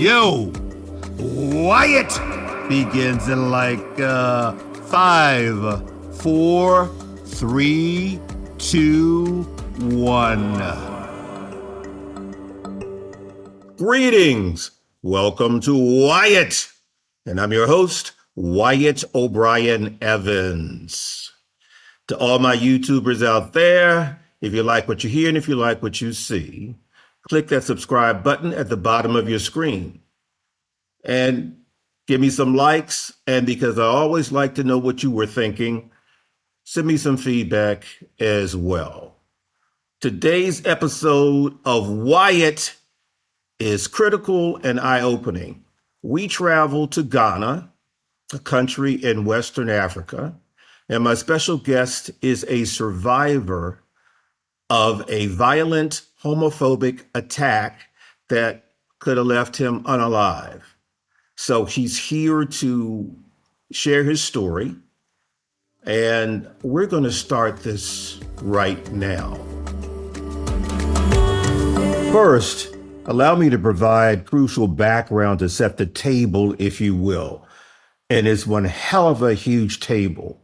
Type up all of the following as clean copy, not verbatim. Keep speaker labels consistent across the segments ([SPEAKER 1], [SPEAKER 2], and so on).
[SPEAKER 1] Yo, Wyatt begins in like 5, 4, 3, 2, 1. Greetings. Welcome to Wyatt. And I'm your host, Wyatt O'Brien Evans. To all my YouTubers out there, if you like what you hear and if you like what you see, click that subscribe button at the bottom of your screen. And give me some likes. And because I always like to know what you were thinking, send me some feedback as well. Today's episode of Wyatt is critical and eye-opening. We travel to Ghana, a country in Western Africa, and my special guest is a survivor of a violent homophobic attack that could have left him unalive. So he's here to share his story, and we're going to start this right now. First, allow me to provide crucial background to set the table, if you will. And it's one hell of a huge table.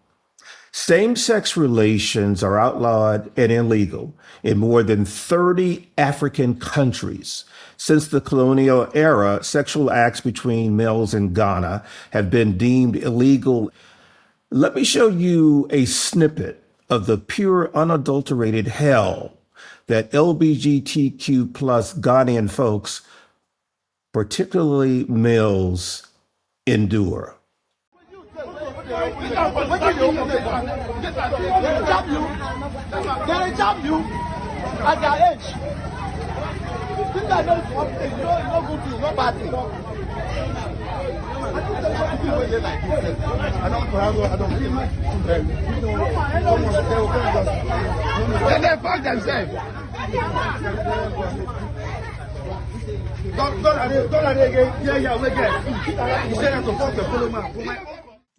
[SPEAKER 1] Same-sex relations are outlawed and illegal in more than 30 African countries. Since the colonial era, sexual acts between males in Ghana have been deemed illegal. Let me show you a snippet of the pure, unadulterated hell that LGBTQ plus Ghanaian folks, particularly males, endure.
[SPEAKER 2] They jab you at their age. Things are not good thing, no good thing, no bad thing. Then they fuck themselves.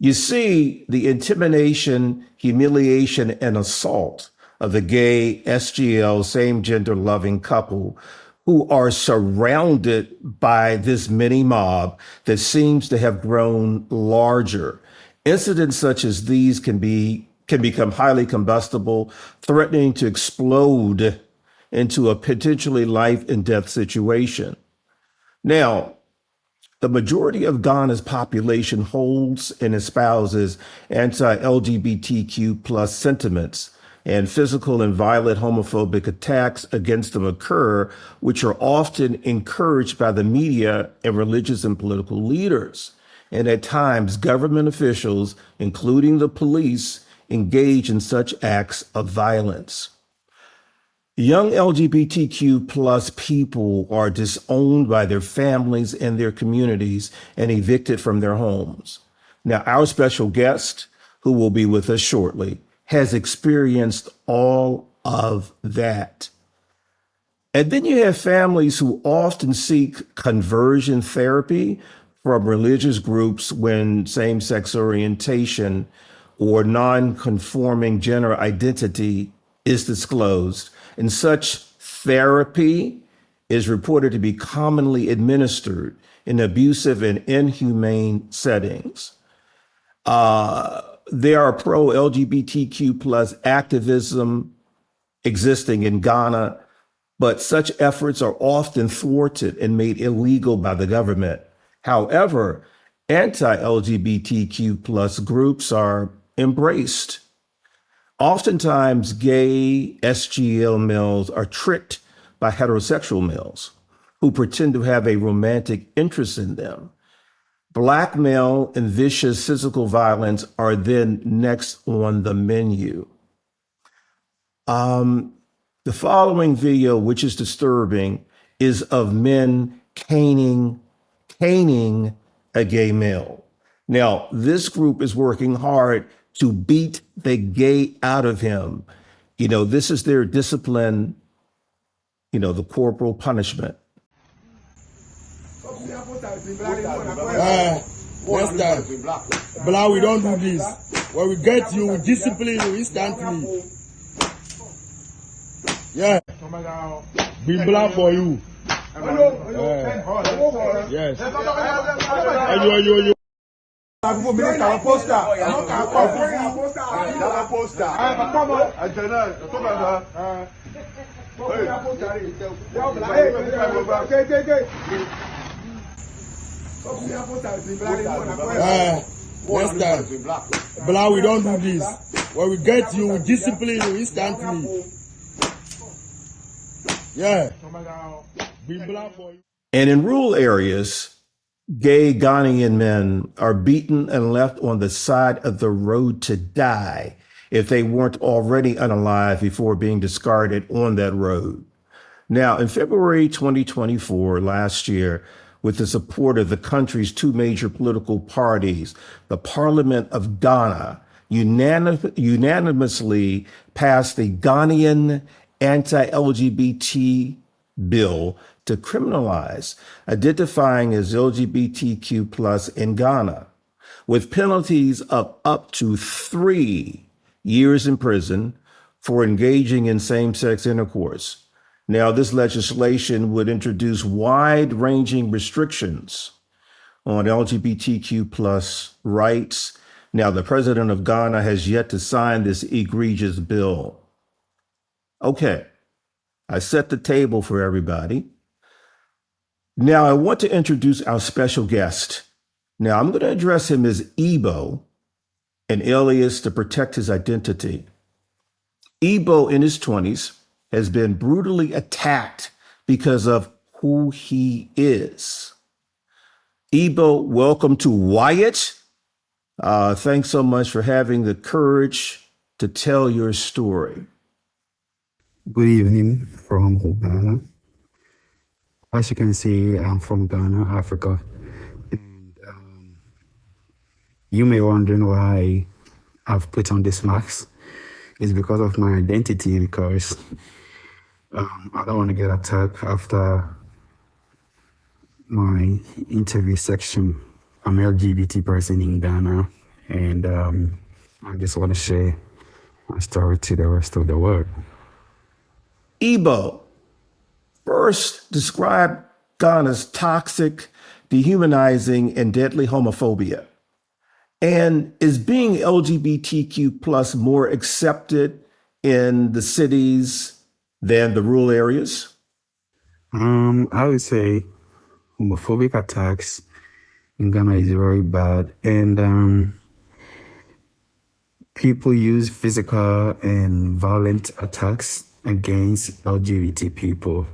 [SPEAKER 1] You see the intimidation, humiliation, and assault of the gay SGL same-gender loving couple who are surrounded by this mini mob that seems to have grown larger. Incidents such as these can become highly combustible, threatening to explode into a potentially life and death situation. Now, the majority of Ghana's population holds and espouses anti-LGBTQ plus sentiments, and physical and violent homophobic attacks against them occur, which are often encouraged by the media and religious and political leaders. And at times, government officials, including the police, engage in such acts of violence. Young LGBTQ plus people are disowned by their families and their communities and evicted from their homes. Now, our special guest, who will be with us shortly, has experienced all of that. And then you have families who often seek conversion therapy from religious groups when same-sex orientation or non-conforming gender identity is disclosed. And such therapy is reported to be commonly administered in abusive and inhumane settings. There are pro-LGBTQ plus activism existing in Ghana, but such efforts are often thwarted and made illegal by the government. However, anti-LGBTQ plus groups are embraced. Oftentimes, gay SGL males are tricked by heterosexual males who pretend to have a romantic interest in them. Blackmail and vicious physical violence are then next on the menu. The following video, which is disturbing, is of men caning a gay male. Now, this group is working hard to beat the gay out of him. You know, this is their discipline, the corporal punishment.
[SPEAKER 3] Next time, Black, we don't do this. When we get you, we discipline you instantly. Yeah. Be Black for you. Yes. You. Next time, Blah, we don't do this. When we get you, we discipline you instantly. Yeah. Be black for you.
[SPEAKER 1] And in rural areas, gay Ghanaian men are beaten and left on the side of the road to die if they weren't already unalive before being discarded on that road. Now, in February 2024, last year, with the support of the country's two major political parties, the Parliament of Ghana unanimously passed the Ghanaian Anti-LGBT bill to criminalize identifying as LGBTQ plus in Ghana, with penalties of up to 3 years in prison for engaging in same-sex intercourse. Now, this legislation would introduce wide-ranging restrictions on LGBTQ plus rights. Now, the president of Ghana has yet to sign this egregious bill. Okay, I set the table for everybody. Now, I want to introduce our special guest. Now, I'm going to address him as Ebo, an alias to protect his identity. Ebo, in his 20s, has been brutally attacked because of who he is. Ebo, welcome to Wyatt. Thanks so much for having the courage to tell your story.
[SPEAKER 4] Good evening from Ghana. As you can see, I'm from Ghana, Africa. And you may wondering why I've put on this mask. It's because of my identity, because I don't want to get attacked after my interview section. I'm an LGBT person in Ghana, and I just want to share my story to the rest of the world.
[SPEAKER 1] Ebo, first describe Ghana's toxic, dehumanizing, and deadly homophobia. And is being LGBTQ plus more accepted in the cities than the rural areas?
[SPEAKER 4] I would say homophobic attacks in Ghana is very bad, and people use physical and violent attacks against LGBT people,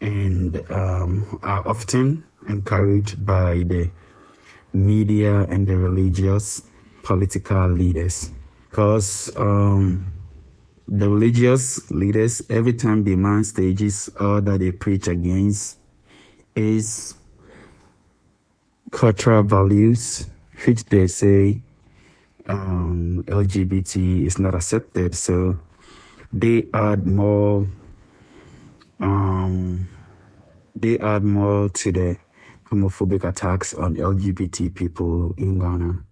[SPEAKER 4] and are often encouraged by the media and the religious political leaders, because the religious leaders, every time they man stages, all that they preach against is cultural values, which they say LGBT is not accepted. So they add more to the homophobic attacks on LGBT people in Ghana.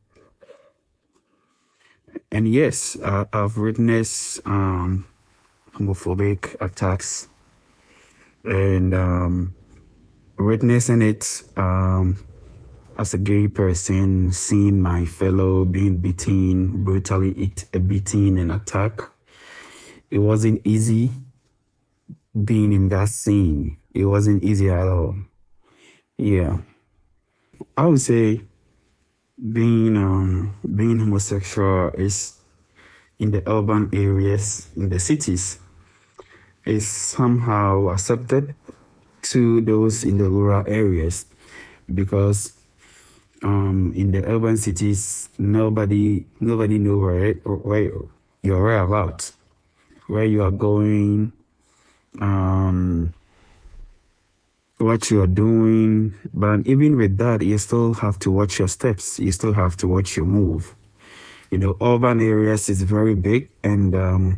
[SPEAKER 4] And yes, I've witnessed homophobic attacks, and witnessing it as a gay person, seeing my fellow being beaten, brutally beaten and attacked. It wasn't easy being in that scene. It wasn't easy at all. Yeah. I would say being homosexual is in the urban areas, in the cities, is somehow accepted to those in the rural areas, because in the urban cities, nobody know where you're whereabouts, where you are going, what you are doing. But even with that, you still have to watch your steps. You still have to watch your move. You know, urban areas is very big, and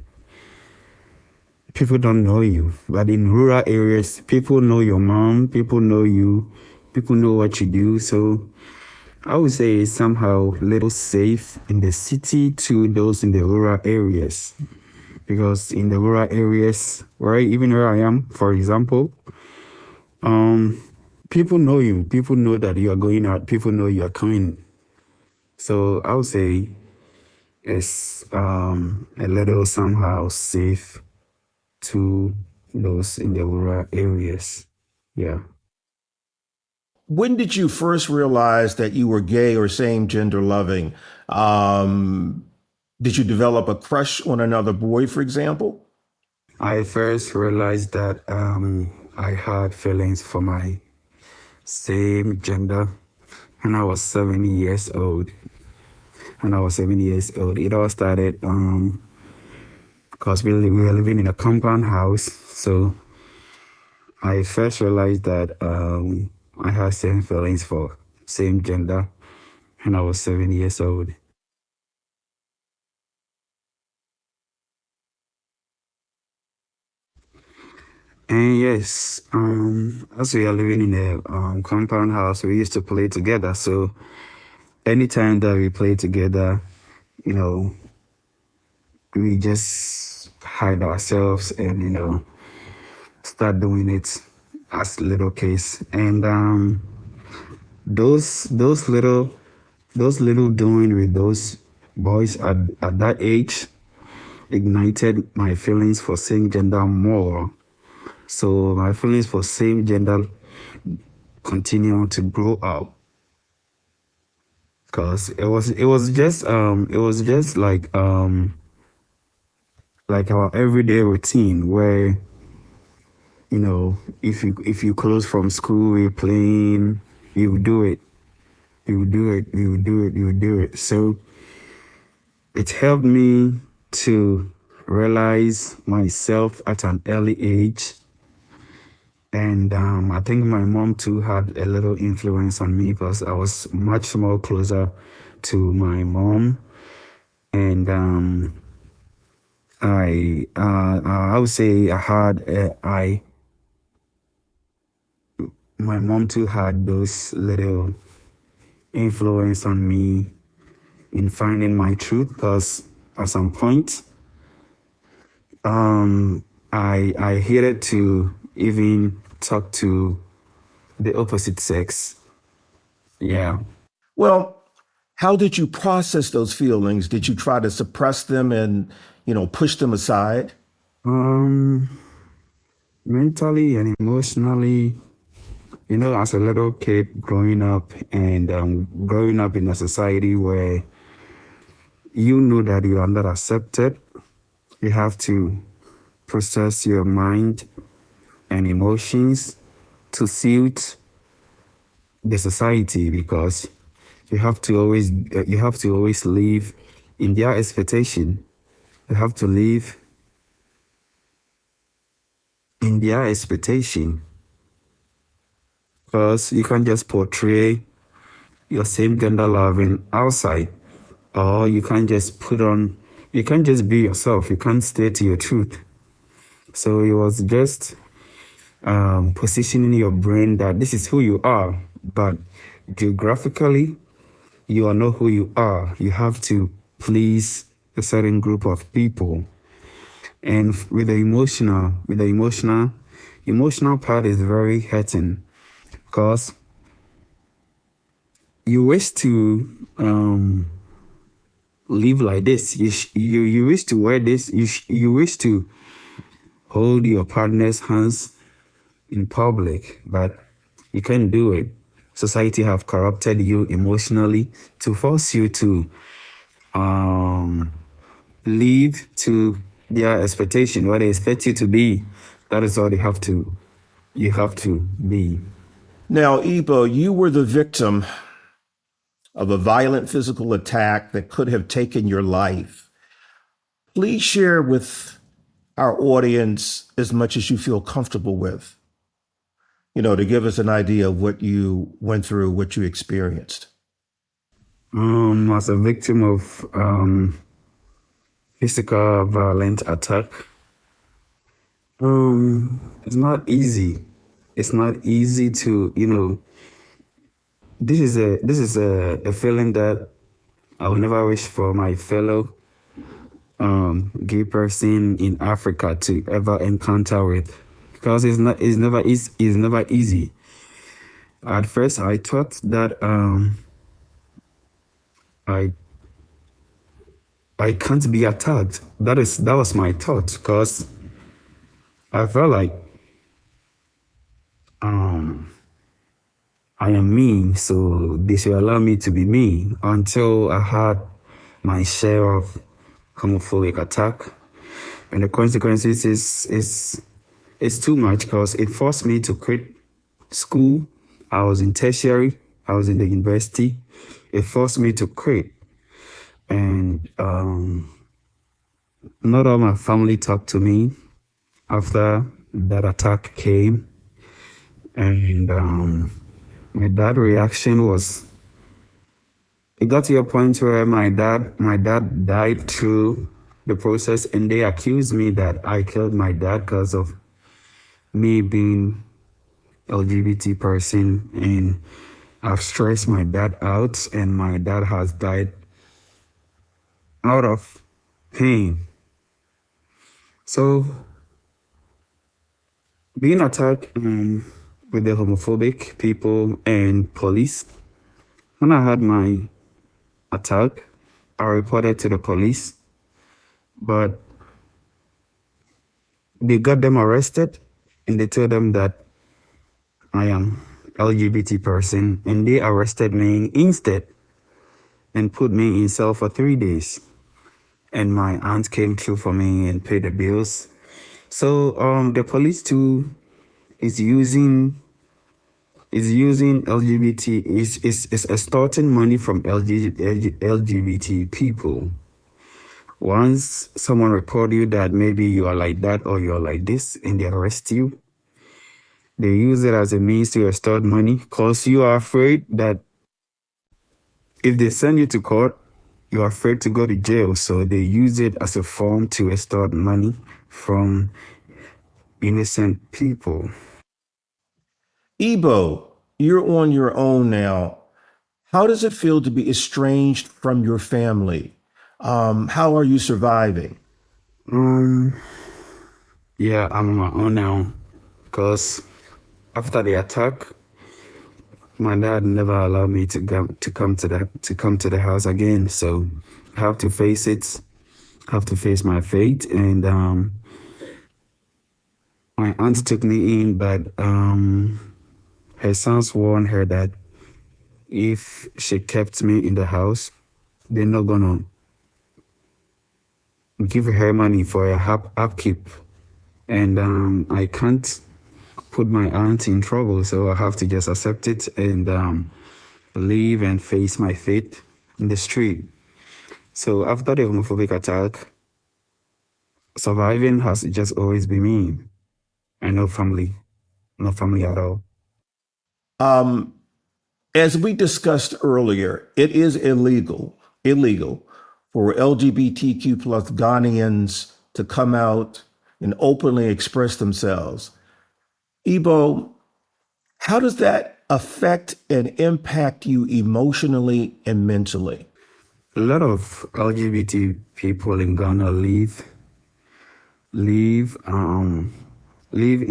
[SPEAKER 4] people don't know you. But in rural areas, people know your mom, people know you, people know what you do. So I would say it's somehow little safe in the city to those in the rural areas. Because in the rural areas, where I am, for example, people know you. People know that you are going out. People know you are coming. So I would say it's a little somehow safe to those in the rural areas. Yeah.
[SPEAKER 1] When did you first realize that you were gay or same gender loving? Did you develop a crush on another boy, for example?
[SPEAKER 4] I first realized that I had feelings for my same gender when I was 7 years old. When I was 7 years old, it all started because we were living in a compound house. So I first realized that I had same feelings for same gender when I was 7 years old. And yes, as we are living in a compound house, we used to play together. So anytime that we play together, you know, we just hide ourselves and, you know, start doing it as little kids. And those little doing with those boys at that age ignited my feelings for same gender more. So my feelings for same gender continue to grow up, because it was just like our everyday routine where, you know, if you close from school, we're playing, you do it. So it helped me to realize myself at an early age. And I think my mom too had a little influence on me because I was much more closer to my mom. And I would say my mom too had those little influence on me in finding my truth, because at some point I hated to even talk to the opposite sex. Yeah.
[SPEAKER 1] Well, how did you process those feelings? Did you try to suppress them and, you know, push them aside?
[SPEAKER 4] Mentally and emotionally, you know, as a little kid growing up and growing up in a society where you know that you are not accepted, you have to process your mind and emotions to suit the society, because you have to always live in their expectation. You have to live in their expectation, because you can't just portray your same gender loving outside, or you can't just be yourself. You can't stay to your truth. So it was just positioning your brain that this is who you are, but geographically, you are not who you are. You have to please a certain group of people. And with the emotional part is very hurting, because you wish to live like this. You wish to wear this. You wish to hold your partner's hands in public, but you can't do it. Society have corrupted you emotionally to force you to live to their expectation, what they expect you to be. That is all you have to be.
[SPEAKER 1] Now, Ebo, you were the victim of a violent physical attack that could have taken your life. Please share with our audience as much as you feel comfortable with, you know, to give us an idea of what you went through, what you experienced.
[SPEAKER 4] As a victim of physical violent attack, it's not easy. It's not easy to, you know, this is a feeling that I would never wish for my fellow gay person in Africa to ever encounter with, because it's never easy. At first, I thought that I I can't be attacked. That was my thought, because I felt like I am me, so they should allow me to be me, until I had my share of homophobic attack. And the consequences is too much, because it forced me to quit school. I was in tertiary, I was in the university. It forced me to quit. And not all my family talked to me after that attack came. And my dad reaction was, it got to a point where my dad died through the process, and they accused me that I killed my dad because of me being LGBT person, and I've stressed my dad out, and my dad has died out of pain. So being attacked with the homophobic people and police, when I had my attack, I reported to the police, but they got them arrested, and they told them that I am LGBT person, and they arrested me instead and put me in cell for 3 days. And my aunt came through for me and paid the bills. So the police too is using LGBT, is extorting money from LGBT people. Once someone report you that maybe you are like that or you're like this, and they arrest you, they use it as a means to extort money, because you are afraid that if they send you to court, you're afraid to go to jail. So they use it as a form to extort money from innocent people.
[SPEAKER 1] Ebo, you're on your own now. How does it feel to be estranged from your family? How are you surviving?
[SPEAKER 4] Yeah, I'm on my own now, because after the attack, my dad never allowed me to come to the house again. So I have to face it. Have to face my fate. And my aunt took me in, but her sons warned her that if she kept me in the house, they're not gonna give her money for a upkeep. And I can't put my aunt in trouble, so I have to just accept it and leave and face my fate in the street. So after the homophobic attack, surviving has just always been me, and no family at all.
[SPEAKER 1] As we discussed earlier, it is illegal for LGBTQ plus Ghanaians to come out and openly express themselves. Ebo, how does that affect and impact you emotionally and mentally?
[SPEAKER 4] A lot of LGBT people in Ghana live in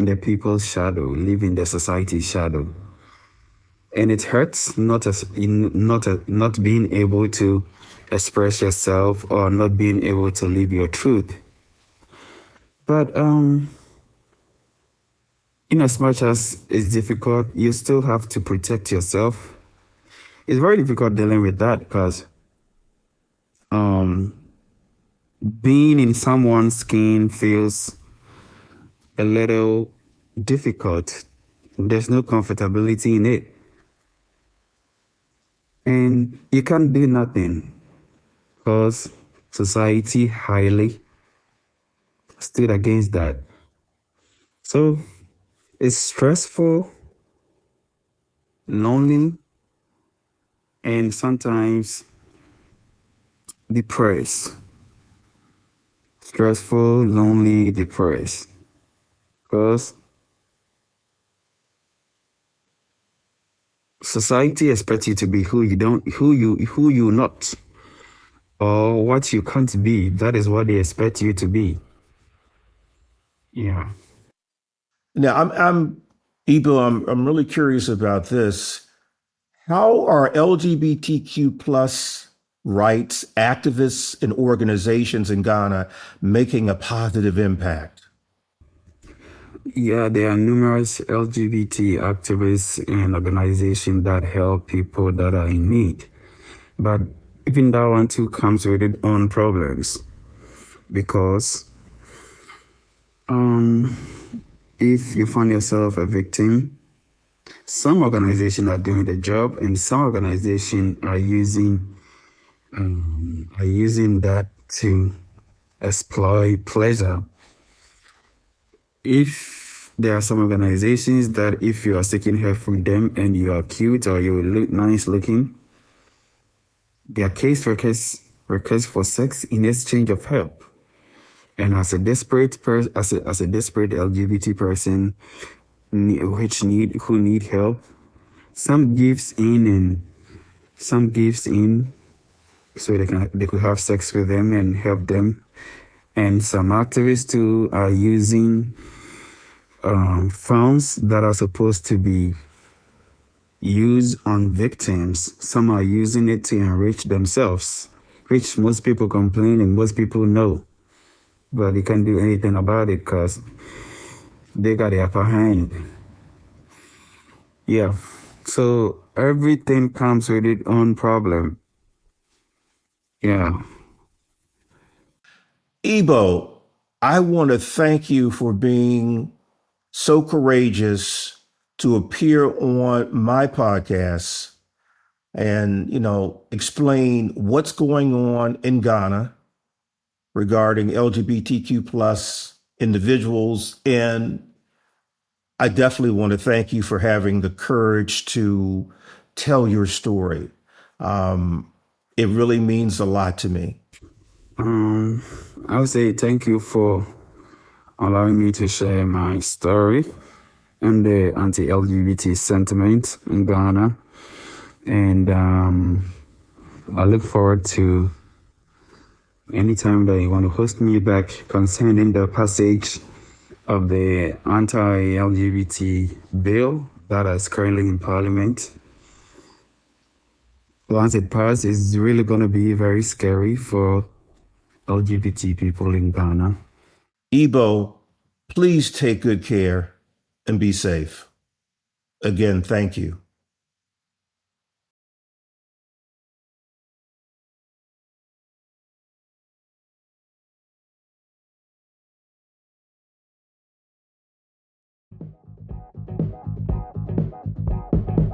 [SPEAKER 4] the people's shadow, live in the society's shadow. And it hurts not being able to express yourself, or not being able to live your truth. But in as much as it's difficult, you still have to protect yourself. It's very difficult dealing with that, because being in someone's skin feels a little difficult. There's no comfortability in it. And you can't do nothing, because society highly stood against that. So it's stressful, lonely, and sometimes depressed. Stressful, lonely, depressed. Because society expects you to be who you not, or what you can't be. That is what they expect you to be. Yeah.
[SPEAKER 1] Now, I'm Ebo, I'm really curious about this. How are LGBTQ plus rights activists and organizations in Ghana making a positive impact?
[SPEAKER 4] Yeah, there are numerous LGBT activists and organizations that help people that are in need. But even that one too comes with its own problems. Because if you find yourself a victim, some organizations are doing the job, and some organizations are using that to exploit pleasure. If there are some organizations that if you are seeking help from them and you are cute or you look nice looking, their case request for sex in exchange of help. And as a desperate as a desperate LGBT person who need help, some gives in and some gives in so they could have sex with them and help them. And some activists too are using funds that are supposed to be used on victims. Some are using it to enrich themselves, which most people complain and most people know. But they can't do anything about it because they got the upper hand. Yeah. So everything comes with its own problem. Yeah.
[SPEAKER 1] Ebo, I want to thank you for being so courageous to appear on my podcast and, explain what's going on in Ghana regarding LGBTQ plus individuals. And I definitely want to thank you for having the courage to tell your story. It really means a lot to me.
[SPEAKER 4] I would say thank you for allowing me to share my story and the anti-LGBT sentiment in Ghana. And I look forward to anytime that you want to host me back concerning the passage of the anti-LGBT bill that is currently in Parliament. Once it passes, it's really going to be very scary for LGBT people in Ghana.
[SPEAKER 1] Ebo, please take good care and be safe. Again, thank you.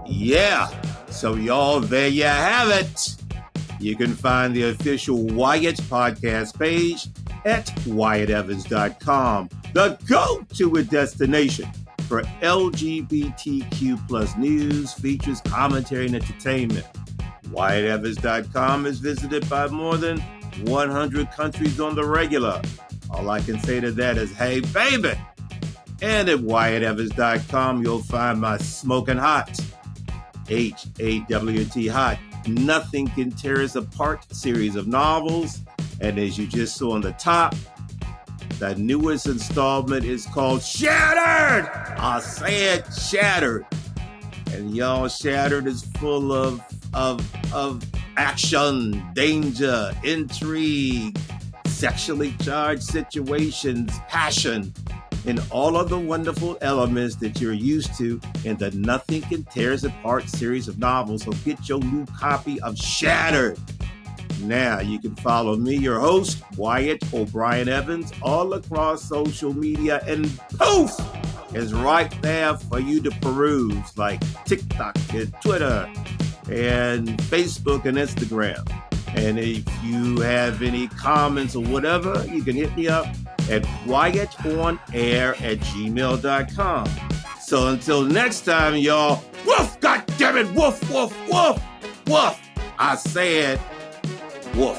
[SPEAKER 1] Yeah, so y'all, there you have it. You can find the official Wyatt podcast page at WyattEvans.com, the go-to destination for LGBTQ plus news, features, commentary, and entertainment. WyattEvans.com is visited by more than 100 countries on the regular. All I can say to that is, hey, baby. And at WyattEvans.com, you'll find my smoking hot, HAWT hot, Nothing Can Tear Us Apart series of novels. And as you just saw on the top, the newest installment is called Shattered. I said Shattered. And y'all, Shattered is full of action, danger, intrigue, sexually charged situations, passion, and all of the wonderful elements that you're used to in the Nothing Can Tear Us Apart series of novels. So get your new copy of Shattered. Now you can follow me, your host, Wyatt O'Brien Evans, all across social media, and poof is right there for you to peruse, like TikTok and Twitter and Facebook and Instagram. And if you have any comments or whatever, you can hit me up at wyattonair@gmail.com. So until next time, y'all, woof, goddammit, woof, woof, woof, woof. I said woof.